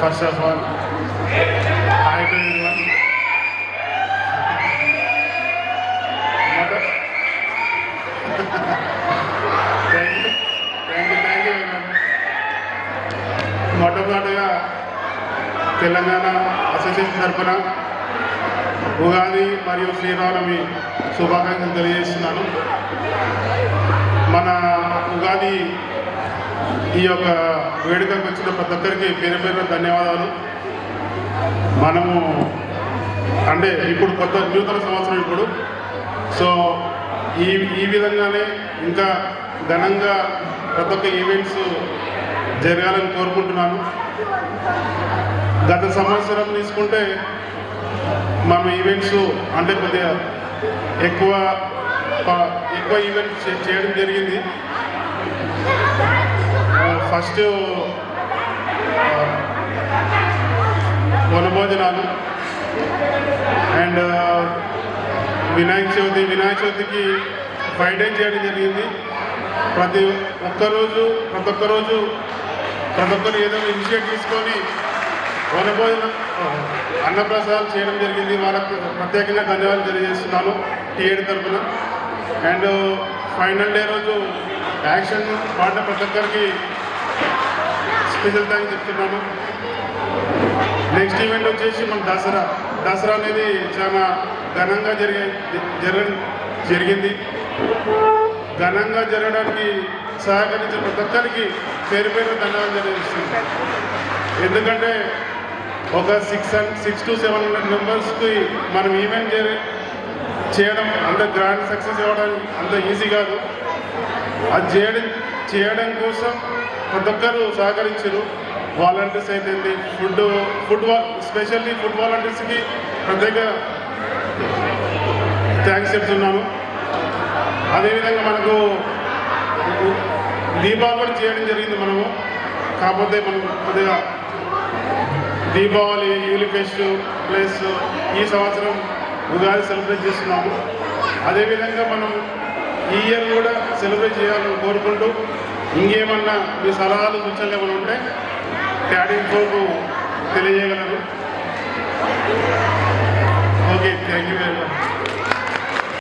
First of all hi to everyone. మొట్టమొదటిగా Telangana association తరఫున ఉగాది మరియు శ్రీరామనవమి శుభాకాంక్షలు తెలియజేస్తున్నాను. మన ఉగాది ఈ యొక్క వేడుకకు వచ్చిన ప్రతి ఒక్కరికి పేరు పేరు ధన్యవాదాలు. మనము అంటే ఇప్పుడు కొత్త నూతన సంవత్సరం ఇప్పుడు, సో ఈ విధంగానే ఇంకా ఘనంగా ప్రతి ఒక్క ఈవెంట్స్ జరగాలని కోరుకుంటున్నాను. గత సంవత్సరం తీసుకుంటే మనం ఈవెంట్స్ అంటే కొద్దిగా ఎక్కువ ఈవెంట్స్ చేయడం జరిగింది. ఫస్ట్ వనభోజనాలు అండ్ వినాయక చవితికి 5 days చేయడం జరిగింది. ప్రతి ఒక్కరు ఏదో ఇనిషియేట్ తీసుకొని వనభోజనం అన్నప్రసాదాలు చేయడం జరిగింది. వాళ్ళకు ప్రత్యేకంగా ధన్యవాదాలు తెలియజేస్తున్నాను టీఏడి తరఫున. అండ్ ఫైనల్ డే రోజు యాక్షన్ పాడిన ప్రతి ఒక్కరికి స్పెషల్ థ్యాంక్స్ చెప్తున్నాను. నెక్స్ట్ ఈవెంట్ వచ్చేసి మన దసరా అనేది చాలా ఘనంగా జరిగింది. ఘనంగా జరగడానికి సహకరించిన ప్రతి ఒక్కరికి పేరు ధన్యవాదాలు తెలియజేస్తున్నాను. ఎందుకంటే ఒక 600 to 700 మెంబర్స్కి మనం ఈవెంట్ చేయడం అంత గ్రాండ్ సక్సెస్ ఇవ్వడం అంత ఈజీ కాదు. అది చేయడం కోసం ప్రతి ఒక్కరు సహకరించారు. వాలంటీర్స్ అయితే స్పెషల్లీ ఫుడ్ వాలంటీర్స్కి ప్రత్యేక థ్యాంక్స్ చెప్తున్నాను. అదేవిధంగా మనకు దీపావళి కూడా చేయడం జరిగింది మనము. కాకపోతే మనం కొద్దిగా దీపావళి యూలిఫెస్ట్ ప్లస్ ఈ సంవత్సరం ఉగాది సెలబ్రేట్ చేస్తున్నాము. అదేవిధంగా మనం ఈ ఇయర్ కూడా సెలబ్రేట్ చేయాలని కోరుకుంటూ ఇంకేమన్నా మీ సలహాలు సూచనలు ఏమైనా ఉంటే క్యాడింగ్ తెలియజేయగలరు. Okay, thank you very much.